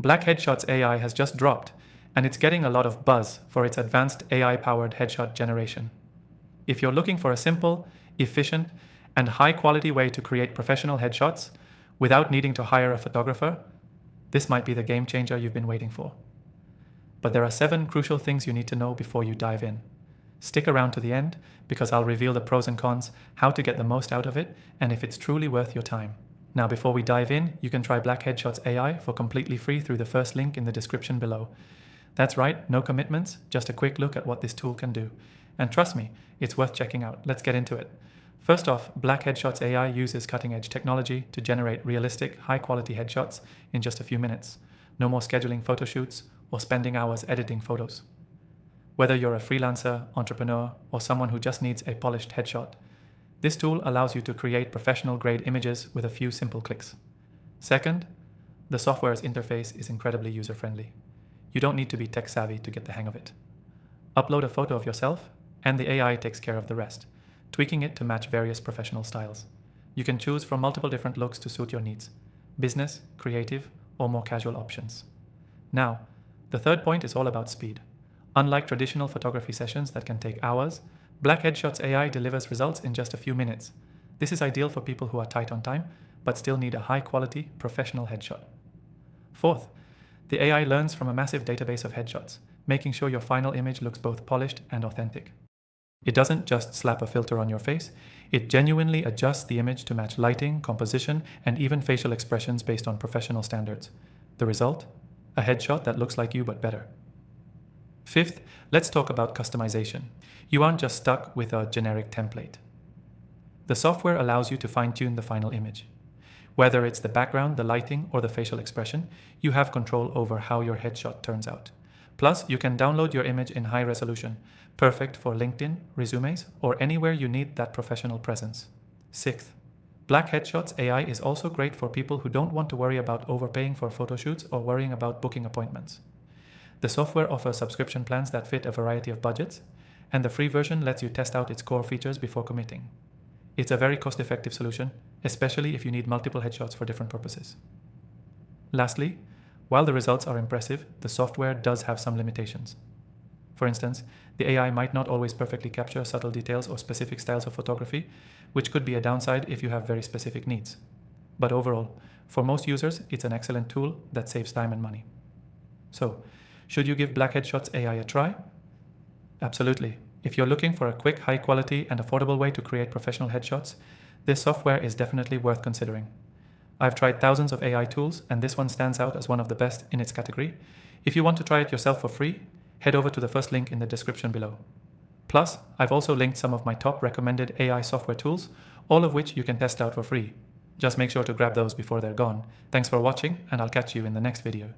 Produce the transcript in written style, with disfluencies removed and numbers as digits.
Black Headshots AI has just dropped, and it's getting a lot of buzz for its advanced AI-powered headshot generation. If you're looking for a simple, efficient, and high-quality way to create professional headshots without needing to hire a photographer, this might be the game changer you've been waiting for. But there are 7 crucial things you need to know before you dive in. Stick around to the end because I'll reveal the pros and cons, how to get the most out of it, and if it's truly worth your time. Now, before we dive in, you can try Black Headshots AI for completely free through the first link in the description below. That's right, no commitments, just a quick look at what this tool can do. And trust me, it's worth checking out. Let's get into it. First off, Black Headshots AI uses cutting-edge technology to generate realistic, high-quality headshots in just a few minutes. No more scheduling photo shoots or spending hours editing photos. Whether you're a freelancer, entrepreneur, or someone who just needs a polished headshot, this tool allows you to create professional-grade images with a few simple clicks. Second, the software's interface is incredibly user-friendly. You don't need to be tech-savvy to get the hang of it. Upload a photo of yourself, and the AI takes care of the rest, tweaking it to match various professional styles. You can choose from multiple different looks to suit your needs: business, creative, or more casual options. Now, the third point is all about speed. Unlike traditional photography sessions that can take hours, Black Headshots AI delivers results in just a few minutes. This is ideal for people who are tight on time, but still need a high-quality, professional headshot. Fourth, the AI learns from a massive database of headshots, making sure your final image looks both polished and authentic. It doesn't just slap a filter on your face, it genuinely adjusts the image to match lighting, composition, and even facial expressions based on professional standards. The result? A headshot that looks like you but better. Fifth, let's talk about customization. You aren't just stuck with a generic template. The software allows you to fine-tune the final image. Whether it's the background, the lighting, or the facial expression, you have control over how your headshot turns out. Plus, you can download your image in high resolution, perfect for LinkedIn, resumes, or anywhere you need that professional presence. Sixth, Black Headshots AI is also great for people who don't want to worry about overpaying for photo shoots or worrying about booking appointments. The software offers subscription plans that fit a variety of budgets, and the free version lets you test out its core features before committing. It's a very cost-effective solution, especially if you need multiple headshots for different purposes. Lastly, while the results are impressive, the software does have some limitations. For instance, the AI might not always perfectly capture subtle details or specific styles of photography, which could be a downside if you have very specific needs. But overall, for most users, it's an excellent tool that saves time and money. So, should you give Black Headshots AI a try? Absolutely. If you're looking for a quick, high-quality, and affordable way to create professional headshots, this software is definitely worth considering. I've tried thousands of AI tools, and this one stands out as one of the best in its category. If you want to try it yourself for free, head over to the first link in the description below. Plus, I've also linked some of my top recommended AI software tools, all of which you can test out for free. Just make sure to grab those before they're gone. Thanks for watching, and I'll catch you in the next video.